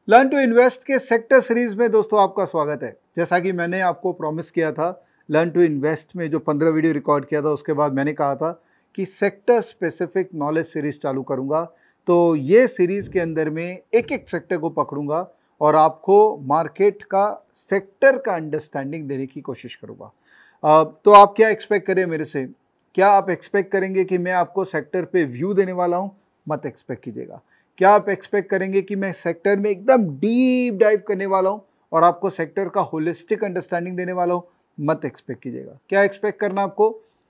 Learn to invest के sector series में दोस्तों आपका स्वागत है। जैसा कि मैंने आपको प्रॉमिस किया था लर्न टू इन्वेस्ट में जो 15 वीडियो रिकॉर्ड किया था उसके बाद मैंने कहा था कि सेक्टर स्पेसिफिक नॉलेज सीरीज चालू करूंगा। तो ये सीरीज के अंदर में एक एक सेक्टर को पकड़ूंगा और आपको मार्केट का सेक्टर का अंडरस्टैंडिंग देने की कोशिश करूंगा। तो आप क्या एक्सपेक्ट करें मेरे से? क्या आप एक्सपेक्ट करेंगे कि मैं आपको सेक्टर पे व्यू देने वाला हूं? मत एक्सपेक्ट कीजिएगा। क्या आप एक्सपेक्ट करेंगे कि मैं सेक्टर में एकदम डीप डाइव करने वाला हूं और आपको सेक्टर का होलिस्टिक अंडरस्टैंडिंग देने वाला हूं? मत एक्सपेक्ट कीजिएगा। क्या एक्सपेक्ट करना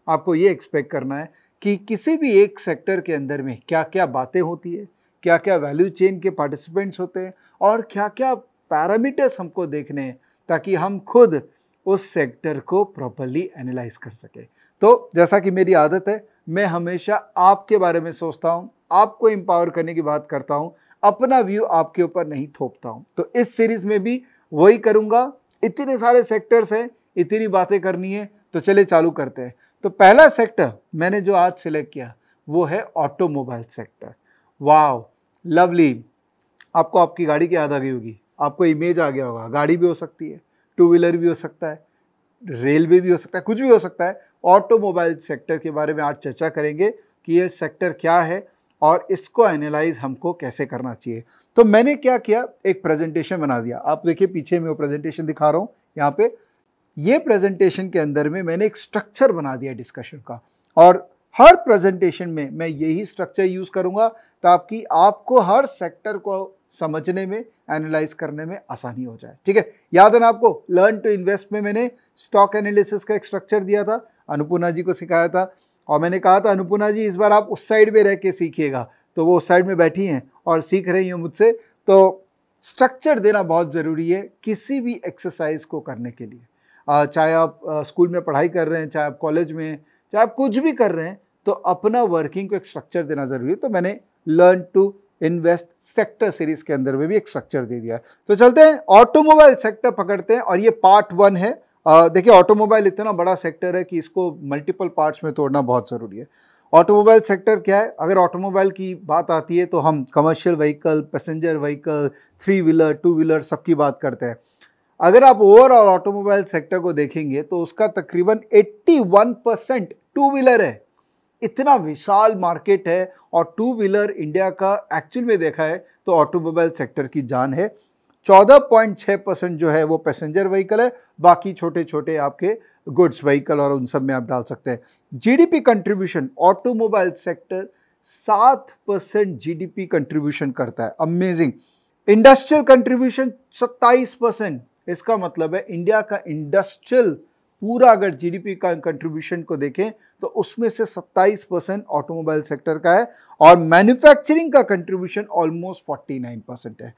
आपको ये एक्सपेक्ट करना है कि किसी भी एक सेक्टर के अंदर में क्या क्या बातें होती है, क्या क्या वैल्यू चेन के पार्टिसिपेंट्स होते हैं और क्या क्या पैरामीटर्स हमको देखने हैं ताकि हम खुद उस सेक्टर को प्रॉपर्ली एनालाइज कर सके। तो जैसा कि मेरी आदत है, मैं हमेशा आपके बारे में सोचता हूं, आपको एम्पावर करने की बात करता हूं, अपना व्यू आपके ऊपर नहीं थोपता हूं। तो इस सीरीज में भी वही करूंगा। इतने सारे सेक्टर्स हैं, इतनी बातें करनी है, तो चले चालू करते हैं। तो पहला सेक्टर मैंने जो आज सिलेक्ट किया वो है ऑटोमोबाइल सेक्टर। वाव, लवली। आपको आपकी गाड़ी की याद आ गई होगी, आपको इमेज आ गया होगा। गाड़ी भी हो सकती है, टू व्हीलर भी हो सकता है, रेलवे भी हो सकता है, कुछ भी हो सकता है। ऑटोमोबाइल सेक्टर के बारे में आज चर्चा करेंगे कि ये सेक्टर क्या है और इसको एनालाइज हमको कैसे करना चाहिए। तो मैंने क्या किया, एक प्रेजेंटेशन बना दिया। आप देखिए पीछे में वो प्रेजेंटेशन दिखा रहा हूँ यहाँ पे। ये प्रेजेंटेशन के अंदर में मैंने एक स्ट्रक्चर बना दिया डिस्कशन का, और हर प्रेजेंटेशन में मैं यही स्ट्रक्चर यूज करूंगा ताकि आपको हर सेक्टर को समझने में, एनालाइज करने में आसानी हो जाए। ठीक है, याद है ना आपको लर्न टू इन्वेस्ट में मैंने स्टॉक एनालिसिस का एक स्ट्रक्चर दिया था, अनुपूर्णा जी को सिखाया था और मैंने कहा था अनुपूर्णा जी इस बार आप उस साइड में रह के सीखिएगा। तो वो उस साइड में बैठी हैं और सीख रही हैं मुझसे। तो स्ट्रक्चर देना बहुत ज़रूरी है किसी भी एक्सरसाइज को करने के लिए। चाहे आप स्कूल में पढ़ाई कर रहे हैं, चाहे आप कॉलेज में, चाहे आप कुछ भी कर रहे हैं, तो अपना वर्किंग को एक स्ट्रक्चर देना ज़रूरी है। तो मैंने learn to invest sector series के अंदर में भी एक स्ट्रक्चर दे दिया है। तो चलते हैं ऑटोमोबाइल सेक्टर पकड़ते हैं और ये पार्ट 1 है। देखिए ऑटोमोबाइल इतना बड़ा सेक्टर है कि इसको मल्टीपल पार्ट्स में तोड़ना बहुत ज़रूरी है। ऑटोमोबाइल सेक्टर क्या है? अगर ऑटोमोबाइल की बात आती है तो हम commercial vehicle, passenger vehicle, 3 wheeler, 2 wheeler सबकी बात करते हैं। अगर आप ओवरऑल ऑटोमोबाइल सेक्टर को देखेंगे तो उसका तकरीबन 81% टू व्हीलर है। इतना विशाल मार्केट है और टू व्हीलर इंडिया का एक्चुअल में देखा है तो ऑटोमोबाइल सेक्टर की जान है। 14.6% जो है वो पैसेंजर व्हीकल है, बाकी छोटे छोटे आपके गुड्स व्हीकल और उन सब में आप डाल सकते हैं। GDP contribution automobile sector 7% GDP contribution करता है। अमेजिंग। Industrial contribution 27%। इसका मतलब है इंडिया का इंडस्ट्रियल पूरा अगर जीडीपी का कंट्रीब्यूशन को देखें तो उसमें से 27% ऑटोमोबाइल सेक्टर का है और मैन्युफैक्चरिंग का कंट्रीब्यूशन ऑलमोस्ट 49% है।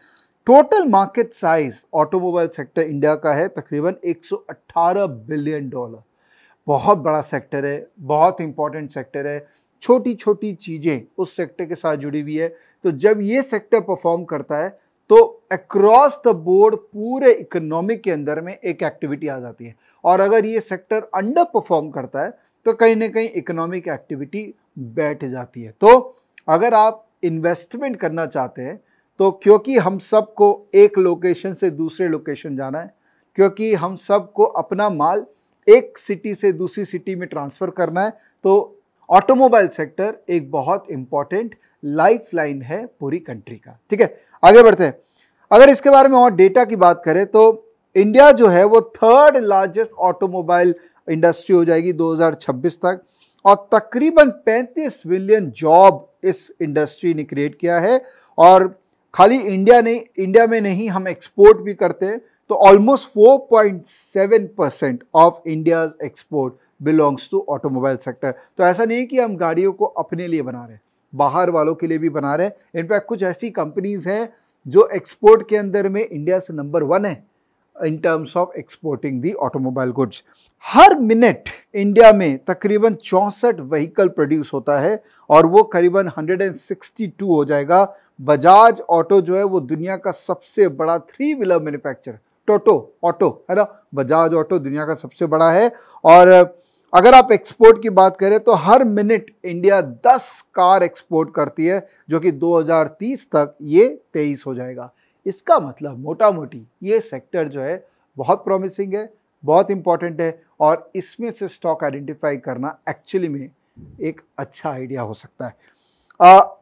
Total market size automobile sector India का है तकरीबन $118 बिलियन। बहुत बड़ा सेक्टर है, बहुत इंपॉर्टेंट सेक्टर है। छोटी छोटी चीज़ें उस सेक्टर के साथ जुड़ी हुई है। तो जब ये सेक्टर परफॉर्म करता है तो अक्रॉस द बोर्ड पूरे इकोनॉमिक के अंदर में एक एक्टिविटी आ जाती है, और अगर ये सेक्टर अंडर परफॉर्म करता है तो कहीं ना कहीं इकोनॉमिक एक्टिविटी बैठ जाती है। तो अगर आप इन्वेस्टमेंट करना चाहते हैं तो क्योंकि हम सबको एक लोकेशन से दूसरे लोकेशन जाना है, क्योंकि हम सबको अपना माल एक सिटी से दूसरी सिटी में ट्रांसफ़र करना है, तो ऑटोमोबाइल सेक्टर एक बहुत इंपॉर्टेंट लाइफलाइन है पूरी कंट्री का। ठीक है, आगे बढ़ते हैं। अगर इसके बारे में और डेटा की बात करें तो इंडिया जो है वो 3rd लार्जेस्ट ऑटोमोबाइल इंडस्ट्री हो जाएगी 2026 तक, और तकरीबन 35 मिलियन जॉब इस इंडस्ट्री ने क्रिएट किया है। और खाली इंडिया में नहीं, हम एक्सपोर्ट भी करते हैं। तो almost 4.7% of India's export belongs to automobile sector. तो ऐसा नहीं है कि हम गाड़ियों को अपने लिए बना रहे हैं, बाहर वालों के लिए भी बना रहे हैं। इनफैक्ट कुछ ऐसी कंपनीज हैं जो एक्सपोर्ट के अंदर में इंडिया से नंबर 1 है in terms of exporting the automobile goods. Her minute India में तकरीबन 64 व्हीकल प्रोड्यूस होता है और वो करीबन 162 हो जाएगा। बजाज ऑटो जो है वो दुनिया का सबसे बड़ा 3 व्हीलर मैन्युफैक्चरर, ऑटो है ना, बजाज ऑटो दुनिया का सबसे बड़ा है। और अगर आप एक्सपोर्ट की बात करें तो हर मिनट इंडिया 10 कार एक्सपोर्ट करती है, जो कि 2030 तक ये 23 हो जाएगा। इसका मतलब मोटा मोटी ये सेक्टर जो है बहुत प्रॉमिसिंग है, बहुत इंपॉर्टेंट है और इसमें से स्टॉक आइडेंटिफाई करना एक्चुअली में एक अच्छा आइडिया हो सकता है।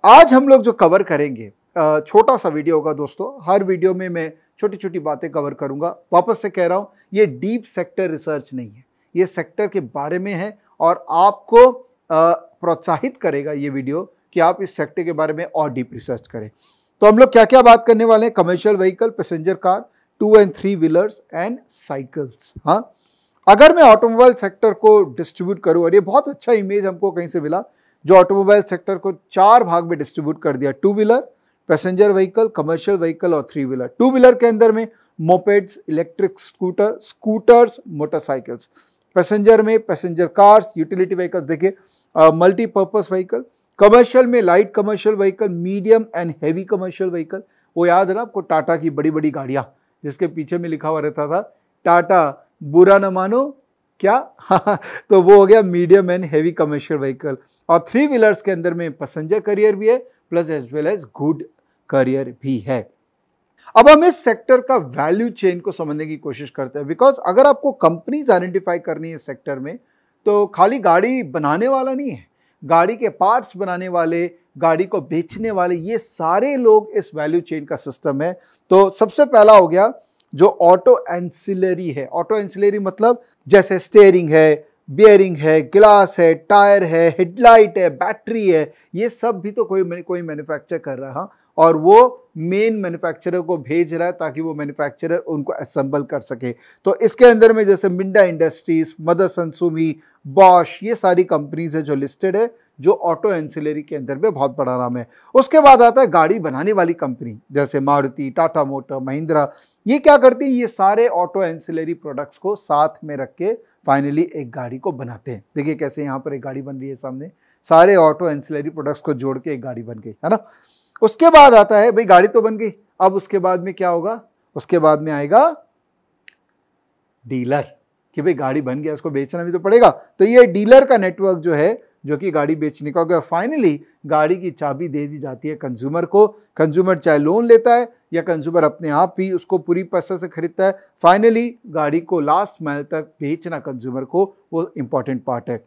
आज हम लोग जो कवर करेंगे छोटा सा वीडियो होगा दोस्तों, हर वीडियो में मैं छोटी छोटी बातें कवर करूंगा। वापस से कह रहा हूं, ये डीप सेक्टर रिसर्च नहीं है, ये सेक्टर के बारे में है और आपको प्रोत्साहित करेगा ये वीडियो कि आप इस सेक्टर के बारे में और डीप रिसर्च करें। तो हम लोग क्या क्या बात करने वाले हैं, commercial vehicle, passenger car, 2 and 3 wheelers and cycles. हाँ, अगर मैं ऑटोमोबाइल सेक्टर को डिस्ट्रीब्यूट करूं, और ये बहुत अच्छा इमेज हमको कहीं से मिला, जो ऑटोमोबाइल सेक्टर को 4 भाग में डिस्ट्रीब्यूट कर दिया, 2 wheeler, passenger vehicle, commercial vehicle और 3 व्हीलर। 2 व्हीलर के अंदर में mopeds, electric scooters, motorcycles. Passenger में पैसेंजर कार्स, यूटिलिटी व्हीकल्स, देखिए मल्टीपर्पज व्हीकल। कमर्शियल में light commercial vehicle, medium and heavy commercial vehicle. वो याद है ना आपको, टाटा की बड़ी बड़ी गाड़ियां जिसके पीछे में लिखा हुआ रहता था टाटा बुरा न मानो क्या तो वो हो गया medium and heavy commercial vehicle. और 3 व्हीलर्स के अंदर में पैसेंजर करियर भी है plus as well as good carrier भी है। अब हम इस सेक्टर का वैल्यू चेन को समझने की कोशिश करते हैं, बिकॉज अगर आपको कंपनीज आइडेंटिफाई करनी है इस सेक्टर में, तो खाली गाड़ी बनाने वाला नहीं है, गाड़ी के पार्ट्स बनाने वाले, गाड़ी को बेचने वाले, ये सारे लोग इस वैल्यू चेन का सिस्टम है। तो सबसे पहला हो गया जो ऑटो एंसिलरी है। ऑटो एंसिलरी मतलब जैसे स्टीयरिंग है, बियरिंग है, ग्लास है, टायर है, हेडलाइट है, बैटरी है, ये सब भी तो कोई मैन्युफैक्चर कर रहा है और वो मेन मैन्युफैक्चरर को भेज रहा है ताकि वो मैन्युफैक्चरर उनको असेंबल कर सके। तो इसके अंदर में जैसे मिंडा इंडस्ट्रीज, मदरसन सुमी, बॉश, ये सारी कंपनीज है जो लिस्टेड है, जो ऑटो एंसिलरी के अंदर में बहुत बड़ा नाम है। उसके बाद आता है गाड़ी बनाने वाली कंपनी, जैसे मारुति, टाटा मोटर, महिंद्रा। ये क्या करती है, ये सारे ऑटो एंसिलरी प्रोडक्ट्स को साथ में रख के फाइनली एक गाड़ी को बनाते हैं। देखिए कैसे यहाँ पर एक गाड़ी बन रही है सामने, सारे ऑटो एंसिलरी प्रोडक्ट्स को जोड़ के एक गाड़ी बन गई, है ना। उसके बाद आता है, भाई गाड़ी तो बन गई, अब उसके बाद में क्या होगा, उसके बाद में आएगा डीलर, कि भाई गाड़ी बन गया, उसको बेचना भी तो पड़ेगा। तो ये डीलर का नेटवर्क जो है, जो कि गाड़ी बेचने का होगा। फाइनली गाड़ी की चाबी दे दी जाती है कंज्यूमर को। कंज्यूमर चाहे लोन लेता है या कंज्यूमर अपने आप ही उसको पूरी पैसे से खरीदता है। फाइनली गाड़ी को लास्ट माइल तक बेचना कंज्यूमर को, वो इंपॉर्टेंट पार्ट है।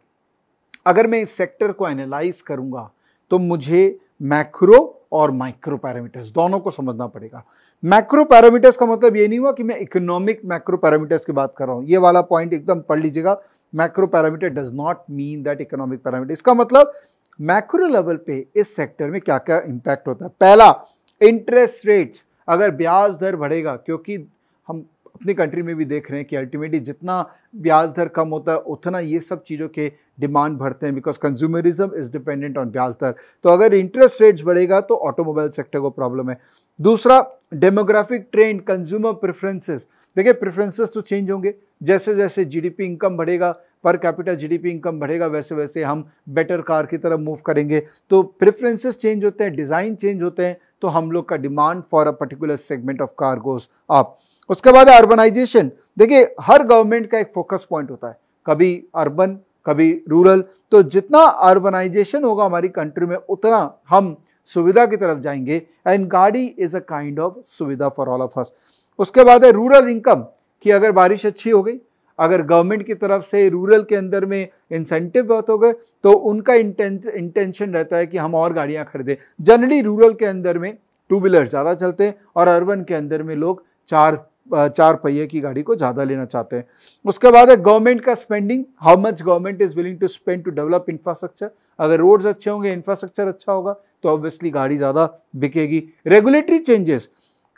अगर मैं इस सेक्टर को एनालाइज करूंगा तो मुझे मैक्रो और माइक्रो पैरामीटर्स दोनों को समझना पड़ेगा। मैक्रो पैरामीटर्स का मतलब ये नहीं हुआ कि मैं इकोनॉमिक मैक्रो पैरामीटर्स की बात कर रहा हूं, ये वाला पॉइंट एकदम पढ़ लीजिएगा। Macro parameter does not mean that economic parameter. इसका मतलब मैक्रो लेवल पे इस सेक्टर में क्या क्या इंपैक्ट होता है। पहला, इंटरेस्ट रेट्स, अगर ब्याज दर बढ़ेगा, क्योंकि हम अपनी कंट्री में भी देख रहे हैं कि अल्टीमेटली जितना ब्याज दर कम होता है उतना ये सब चीज़ों के डिमांड बढ़ते हैं, because consumerism is dependent on ब्याज दर। तो अगर इंटरेस्ट रेट्स बढ़ेगा तो ऑटोमोबाइल सेक्टर को प्रॉब्लम है। दूसरा, डेमोग्राफिक ट्रेंड, कंज्यूमर प्रेफरेंसेस। देखिए प्रेफरेंसेस तो चेंज होंगे, जैसे जैसे जीडीपी इनकम बढ़ेगा, पर कैपिटा जीडीपी इनकम बढ़ेगा, वैसे वैसे हम बेटर कार की तरफ मूव करेंगे। तो प्रेफरेंसेस चेंज होते हैं, डिज़ाइन चेंज होते हैं, तो हम लोग का demand for a particular segment of car goes up. उसके बाद है अर्बनाइजेशन। देखिए हर गवर्नमेंट का एक फोकस पॉइंट होता है, कभी अर्बन कभी रूरल। तो जितना अर्बनाइजेशन होगा हमारी कंट्री में उतना हम सुविधा की तरफ जाएंगे, एंड गाड़ी इज अ काइंड ऑफ सुविधा फॉर ऑल ऑफ अस। उसके बाद है रूरल इनकम, कि अगर बारिश अच्छी हो गई, अगर गवर्नमेंट की तरफ से रूरल के अंदर में इंसेंटिव बहुत हो गए, तो उनका इंटेंशन रहता है कि हम और गाड़ियां खरीदें। जनरली रूरल के अंदर में 2 व्हीलर ज़्यादा चलते हैं और अर्बन के अंदर में लोग चार पहिए की गाड़ी को ज़्यादा लेना चाहते हैं। उसके बाद है गवर्नमेंट का spending, how much government is willing to spend to develop infrastructure. अगर रोड्स अच्छे होंगे, इंफ्रास्ट्रक्चर अच्छा होगा, तो ऑब्वियसली गाड़ी ज़्यादा बिकेगी। रेगुलेटरी चेंजेस,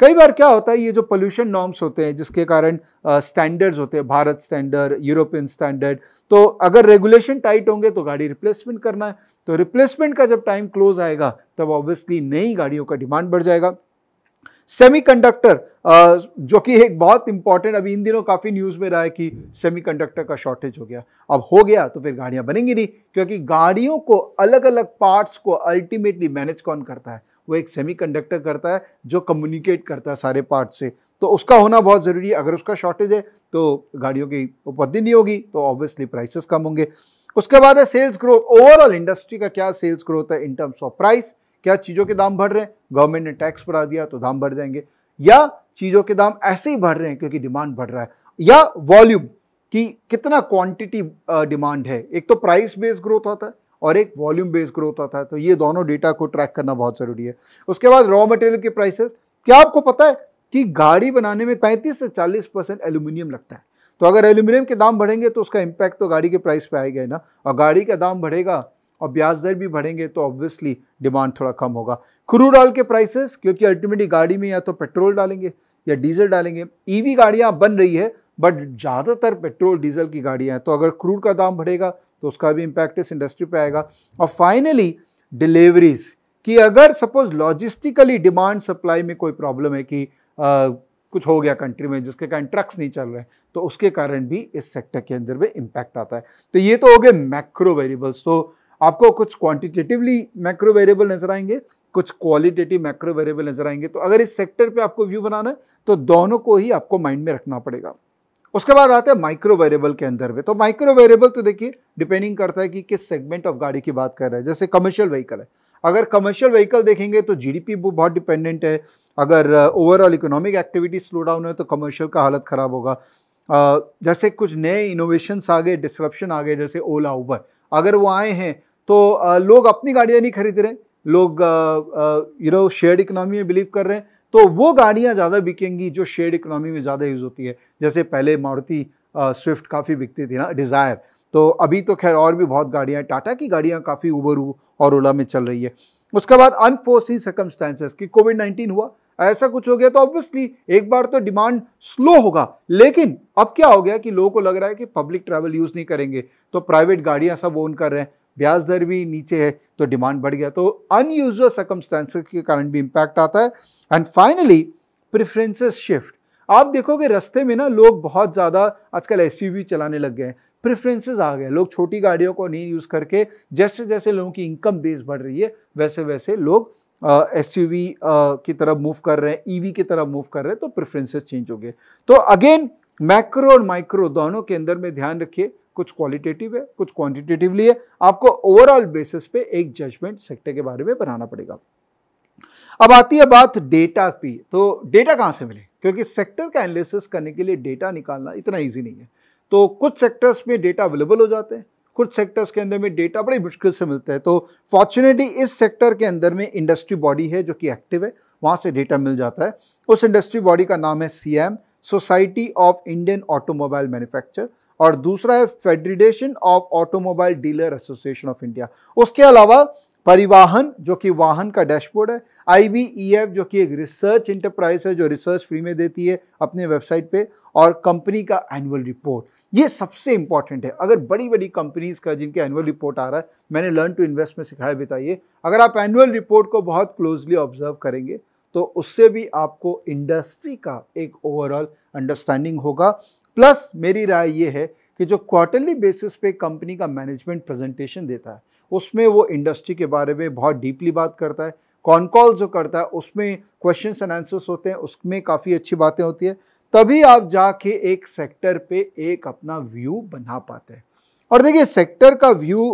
कई बार क्या होता है, ये जो पोल्यूशन नॉर्म्स होते हैं जिसके कारण स्टैंडर्ड्स होते हैं, भारत स्टैंडर्ड, यूरोपियन स्टैंडर्ड, तो अगर रेगुलेशन टाइट होंगे तो गाड़ी रिप्लेसमेंट करना है। तो रिप्लेसमेंट का जब टाइम क्लोज आएगा तब ऑब्वियसली नई गाड़ियों का डिमांड बढ़ जाएगा। सेमीकंडक्टर, जो कि एक बहुत इंपॉर्टेंट, अभी इन दिनों काफ़ी न्यूज़ में रहा है कि सेमीकंडक्टर का शॉर्टेज हो गया। अब हो गया तो फिर गाड़ियां बनेंगी नहीं, क्योंकि गाड़ियों को अलग अलग पार्ट्स को अल्टीमेटली मैनेज कौन करता है, वो एक सेमीकंडक्टर करता है जो कम्युनिकेट करता है सारे पार्ट से। तो उसका होना बहुत ज़रूरी है। अगर उसका शॉर्टेज है तो गाड़ियों की उपलब्धि नहीं होगी, तो ऑब्वियसली प्राइसेस कम होंगे। उसके बाद है सेल्स ग्रोथ। ओवरऑल इंडस्ट्री का क्या सेल्स ग्रोथ है इन टर्म्स ऑफ प्राइस, क्या चीज़ों के दाम बढ़ रहे हैं, गवर्नमेंट ने टैक्स बढ़ा दिया तो दाम बढ़ जाएंगे। या चीज़ों के दाम ऐसे ही बढ़ रहे हैं क्योंकि डिमांड बढ़ रहा है, या वॉल्यूम कि कितना क्वांटिटी डिमांड है। एक तो प्राइस बेस्ड ग्रोथ होता है और एक वॉल्यूम बेस्ड ग्रोथ होता है, तो ये दोनों डेटा को ट्रैक करना बहुत ज़रूरी है। उसके बाद रॉ मटेरियल के प्राइसेस, क्या आपको पता है कि गाड़ी बनाने में 35 से 40% एल्यूमिनियम लगता है, तो अगर एल्यूमिनियम के दाम बढ़ेंगे तो उसका इम्पैक्ट तो गाड़ी के प्राइस पे आएगा ही ना, और गाड़ी का दाम बढ़ेगा और ब्याज दर भी बढ़ेंगे तो ऑब्वियसली डिमांड थोड़ा कम होगा। क्रूड ऑयल के प्राइसेस, क्योंकि अल्टीमेटली गाड़ी में या तो पेट्रोल डालेंगे या डीजल डालेंगे। ईवी गाड़ियां बन रही है बट ज़्यादातर पेट्रोल डीजल की गाड़ियां हैं, तो अगर क्रूड का दाम बढ़ेगा तो उसका भी इम्पैक्ट इस इंडस्ट्री पे आएगा। और फाइनली डिलीवरीज, कि अगर सपोज लॉजिस्टिकली डिमांड सप्लाई में कोई प्रॉब्लम है कि कुछ हो गया कंट्री में जिसके कारण ट्रक्स नहीं चल रहे हैं, तो उसके कारण भी इस सेक्टर के अंदर में इम्पैक्ट आता है। तो ये तो हो गए मैक्रो वेरिएबल्स। तो आपको कुछ क्वांटिटेटिवली मैक्रो वेरिएबल नजर आएंगे, कुछ क्वालिटेटिव मैक्रो वेरिएबल नजर आएंगे। तो अगर इस सेक्टर पे आपको व्यू बनाना है तो दोनों को ही आपको माइंड में रखना पड़ेगा। उसके बाद आते हैं माइक्रो वेरिएबल के अंदर में। तो माइक्रो वेरिएबल तो देखिए डिपेंडिंग करता है कि किस सेगमेंट ऑफ गाड़ी की बात कर रहे हैं। जैसे कमर्शियल व्हीकल है, अगर कमर्शियल व्हीकल देखेंगे तो जीडीपी बहुत डिपेंडेंट है। अगर overall economic activity slow down है तो कमर्शियल का हालत खराब होगा। जैसे कुछ नए इनोवेशंस आ गए, डिस्रप्शन आ गए, जैसे ओला उबर, अगर वो आए हैं तो लोग अपनी गाड़ियां नहीं खरीद रहे, लोग शेयर्ड इकोनॉमी में बिलीव कर रहे हैं, तो वो गाड़ियां ज़्यादा बिकेंगी जो शेयर्ड इकोनॉमी में ज़्यादा यूज़ होती है। जैसे पहले मारुति स्विफ्ट काफ़ी बिकती थी ना, डिज़ायर, तो अभी तो खैर और भी बहुत गाड़ियां, टाटा की गाड़ियां काफ़ी उबर और ओला में चल रही है। उसके बाद अनफोर्सिन सर्कमस्टेंसेस कि कोविड-19 हुआ, ऐसा कुछ हो गया तो ऑब्वियसली एक बार तो डिमांड स्लो होगा, लेकिन अब क्या हो गया कि लोगों को लग रहा है कि पब्लिक ट्रैवल यूज़ नहीं करेंगे तो प्राइवेट गाड़ियां सब ओन कर रहे हैं, ब्याज दर भी नीचे है तो डिमांड बढ़ गया, तो अनयूजुअल सर्कमस्टेंसेस के कारण भी इंपैक्ट आता है। And finally preferences shift. आप देखोगे रास्ते में ना लोग बहुत ज़्यादा आजकल एसयूवी चलाने लग गए हैं, प्रेफरेंसेस आ गए, लोग छोटी गाड़ियों को नहीं यूज़ करके, जैसे जैसे लोगों की इनकम बेस बढ़ रही है वैसे वैसे लोग एसयूवी की तरफ मूव कर रहे हैं, ईवी की तरफ मूव कर रहे हैं, तो प्रेफरेंसेस चेंज हो गए। तो अगेन मैक्रो और माइक्रो दोनों के अंदर में ध्यान रखिए, कुछ क्वालिटेटिव है कुछ क्वांटिटेटिवली है, आपको ओवरऑल बेसिस पे एक जजमेंट सेक्टर के बारे में बनाना पड़ेगा। अब आती है बात डेटा की। तो डेटा कहाँ से मिले, क्योंकि सेक्टर का एनालिसिस करने के लिए डेटा निकालना इतना ईजी नहीं है। तो कुछ सेक्टर्स में डेटा अवेलेबल हो जाते हैं, कुछ सेक्टर्स के अंदर में डेटा बड़ी मुश्किल से मिलता है। तो फॉर्चुनेटली इस सेक्टर के अंदर में इंडस्ट्री बॉडी है जो कि एक्टिव है, वहाँ से डेटा मिल जाता है। उस इंडस्ट्री बॉडी का नाम है CM, society of Indian automobile manufacture, और दूसरा है federation of automobile dealer association of India. उसके अलावा परिवहन जो कि वाहन का डैशबोर्ड है, IBEF जो कि एक रिसर्च इंटरप्राइज है जो रिसर्च फ्री में देती है अपने वेबसाइट पे, और कंपनी का एनुअल रिपोर्ट, ये सबसे इंपॉर्टेंट है। अगर बड़ी बड़ी कंपनीज का जिनके एनुअल रिपोर्ट आ रहा है, मैंने लर्न टू इन्वेस्ट में सिखाया बताइए, अगर आप एनुअल रिपोर्ट को बहुत क्लोजली ऑब्जर्व करेंगे तो उससे भी आपको इंडस्ट्री का एक ओवरऑल अंडरस्टैंडिंग होगा। प्लस मेरी राय ये है कि जो क्वार्टरली बेसिस पे कंपनी का मैनेजमेंट प्रेजेंटेशन देता है उसमें वो इंडस्ट्री के बारे में बहुत डीपली बात करता है। कॉन कॉल जो करता है उसमें क्वेश्चंस एंड आंसर्स होते हैं, उसमें काफ़ी अच्छी बातें होती है, तभी आप जाके एक सेक्टर पे एक अपना व्यू बना पाते हैं। और देखिए सेक्टर का व्यू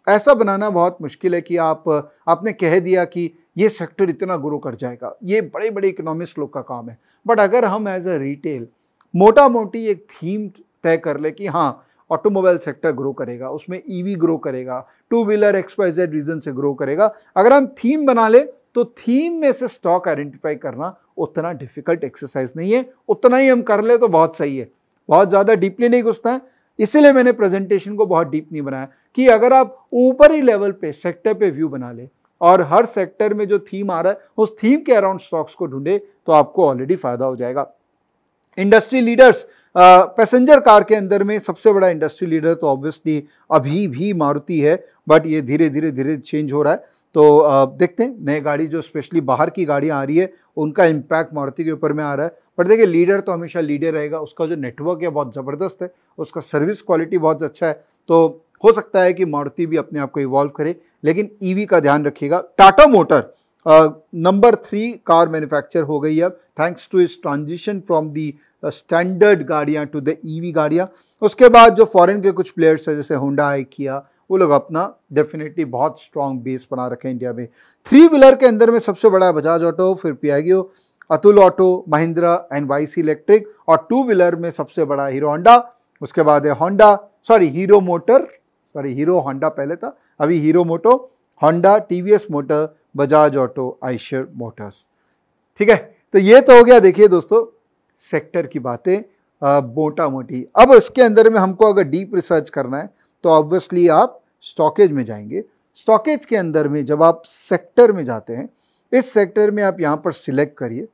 ऐसा बनाना बहुत मुश्किल है कि आपने कह दिया कि ये सेक्टर इतना ग्रो कर जाएगा, ये बड़े बड़े इकोनॉमिस्ट लोग का काम है। बट अगर हम एज अ रिटेल मोटा मोटी एक थीम तय कर ले कि हाँ ऑटोमोबाइल सेक्टर ग्रो करेगा, उसमें ईवी ग्रो करेगा, टू व्हीलर XYZ रीजन से ग्रो करेगा, अगर हम थीम बना ले तो थीम में से स्टॉक आइडेंटिफाई करना उतना डिफिकल्ट एक्सरसाइज नहीं है। उतना ही हम कर ले तो बहुत सही है, बहुत ज़्यादा डीपली नहीं घुसना है। इसीलिए मैंने प्रेजेंटेशन को बहुत डीप नहीं बनाया कि अगर आप ऊपरी लेवल पे सेक्टर पे व्यू बना ले और हर सेक्टर में जो थीम आ रहा है उस थीम के अराउंड स्टॉक्स को ढूंढे तो आपको ऑलरेडी फायदा हो जाएगा। इंडस्ट्री लीडर्स, पैसेंजर कार के अंदर में सबसे बड़ा इंडस्ट्री लीडर तो ऑब्वियसली अभी भी मारुति है, बट ये धीरे धीरे चेंज हो रहा है। तो देखते हैं नए गाड़ी जो स्पेशली बाहर की गाड़ियां आ रही है उनका इम्पैक्ट मारुति के ऊपर में आ रहा है। पर देखिए लीडर तो हमेशा लीडर रहेगा, उसका जो नेटवर्क है बहुत ज़बरदस्त है, उसका सर्विस क्वालिटी बहुत अच्छा है, तो हो सकता है कि मारुति भी अपने आप को इवॉल्व करे। लेकिन ईवी का ध्यान रखिएगा। Tata motor number 3 car manufacture हो गई अब, थैंक्स टू इस ट्रांजिशन फ्रॉम दी स्टैंडर्ड गाड़ियाँ टू द ईवी गाड़ियाँ। उसके बाद जो फॉरेन के कुछ प्लेयर्स हैं जैसे होंडा, किया, वो लोग अपना डेफिनेटली बहुत स्ट्रॉन्ग बेस बना रखे हैं इंडिया में। 3 व्हीलर के अंदर में सबसे बड़ा है बजाज ऑटो, फिर Piaggio, Atul auto, Mahindra and YC electric, और टू व्हीलर में सबसे बड़ा हीरो होंडा, उसके बाद है हीरो होंडा पहले था, अभी Hero moto, Honda, TVS motor, Bajaj auto, Eicher motors. ठीक है, तो ये तो हो गया देखिए दोस्तों सेक्टर की बातें मोटा मोटी। अब इसके अंदर में हमको अगर डीप रिसर्च करना है तो ऑब्वियसली आप स्टॉकेज में जाएंगे। स्टॉकेज के अंदर में जब आप सेक्टर में जाते हैं, इस सेक्टर में आप यहाँ पर सिलेक्ट करिए,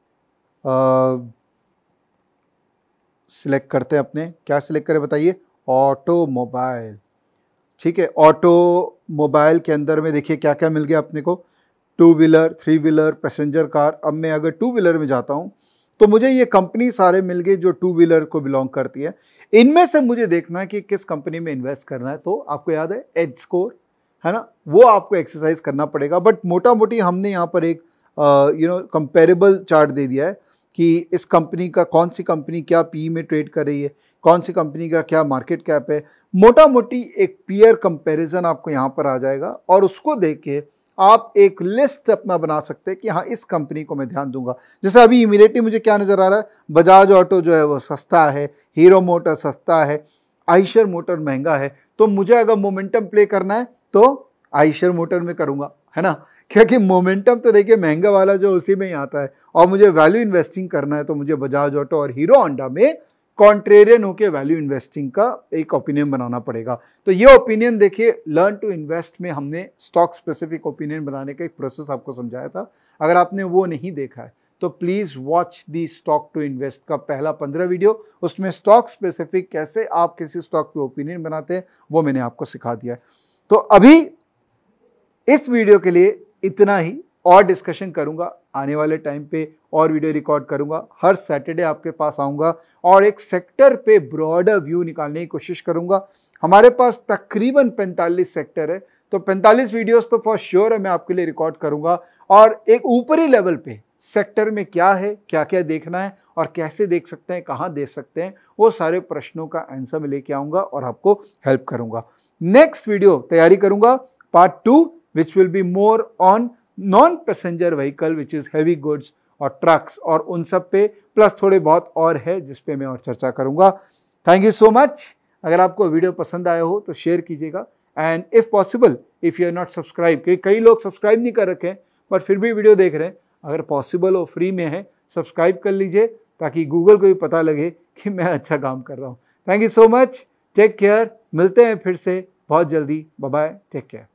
सिलेक्ट करते हैं अपने, क्या सिलेक्ट करें बताइए, ऑटोमोबाइल। ठीक है, ऑटोमोबाइल के अंदर में देखिए क्या क्या मिल गया अपने को, two wheeler, three wheeler, passenger car. अब मैं अगर टू व्हीलर में जाता हूँ तो मुझे ये कंपनी सारे मिल गए जो टू व्हीलर को बिलोंग करती है। इनमें से मुझे देखना है कि किस कंपनी में इन्वेस्ट करना है। तो आपको याद है एज स्कोर, है ना, वो आपको एक्सरसाइज करना पड़ेगा। बट मोटा मोटी हमने यहाँ पर एक कंपेरेबल चार्ट दे दिया है कि इस कंपनी का, कौन सी कंपनी क्या पी में ट्रेड कर रही है, कौन सी कंपनी का क्या मार्केट कैप है। मोटा मोटी एक पीयर कंपैरिजन आपको यहाँ पर आ जाएगा और उसको देख के आप एक लिस्ट अपना बना सकते हैं कि हाँ इस कंपनी को मैं ध्यान दूंगा। जैसे अभी इमीडिएटली मुझे क्या नज़र आ रहा है, बजाज ऑटो जो है वो सस्ता है, हीरो मोटर सस्ता है, आइशर मोटर महंगा है। तो मुझे अगर मोमेंटम प्ले करना है तो आइशर मोटर में करूँगा, है ना, क्योंकि मोमेंटम तो देखिए महंगा वाला जो उसी में ही आता है। और मुझे वैल्यू इन्वेस्टिंग करना है तो मुझे बजाज ऑटो और हीरो होंडा में कॉन्ट्रेरियन होकर वैल्यू इन्वेस्टिंग का एक ओपिनियन बनाना पड़ेगा। तो ये ओपिनियन देखिए लर्न टू इन्वेस्ट में हमने स्टॉक स्पेसिफिक ओपिनियन बनाने का एक प्रोसेस आपको समझाया था। अगर आपने वो नहीं देखा है तो please watch the stock to invest का पहला 15 वीडियो, उसमें स्टॉक स्पेसिफिक कैसे आप किसी स्टॉक पे ओपिनियन बनाते हैं वो मैंने आपको सिखा दिया है। तो अभी इस वीडियो के लिए इतना ही, और डिस्कशन करूंगा आने वाले टाइम पे, और वीडियो रिकॉर्ड करूंगा। हर सैटरडे आपके पास आऊंगा और एक सेक्टर पे ब्रॉडर व्यू निकालने की कोशिश करूंगा। हमारे पास तकरीबन 45 सेक्टर है, तो 45 वीडियोस तो फॉर श्योर है मैं आपके लिए रिकॉर्ड करूंगा। और एक ऊपरी लेवल पे सेक्टर में क्या है, क्या क्या देखना है और कैसे देख सकते हैं, कहाँ देख सकते हैं, वो सारे प्रश्नों का आंसर मैं लेके आऊंगा और आपको हेल्प करूंगा। नेक्स्ट वीडियो तैयारी करूंगा part 2 which will be more on non passenger vehicle which is heavy goods और ट्रक्स, और उन सब पे प्लस थोड़े बहुत और है जिस पे मैं और चर्चा करूंगा। Thank you so much. अगर आपको वीडियो पसंद आया हो तो शेयर कीजिएगा, and if possible if you are not subscribe, क्योंकि कई लोग सब्सक्राइब नहीं कर रखे हैं पर फिर भी वीडियो देख रहे हैं, अगर पॉसिबल हो फ्री में है सब्सक्राइब कर लीजिए ताकि गूगल को भी पता लगे कि मैं अच्छा काम कर रहा हूँ। Thank you so much, take care, मिलते हैं फिर से बहुत जल्दी, बाय बाय, टेक केयर।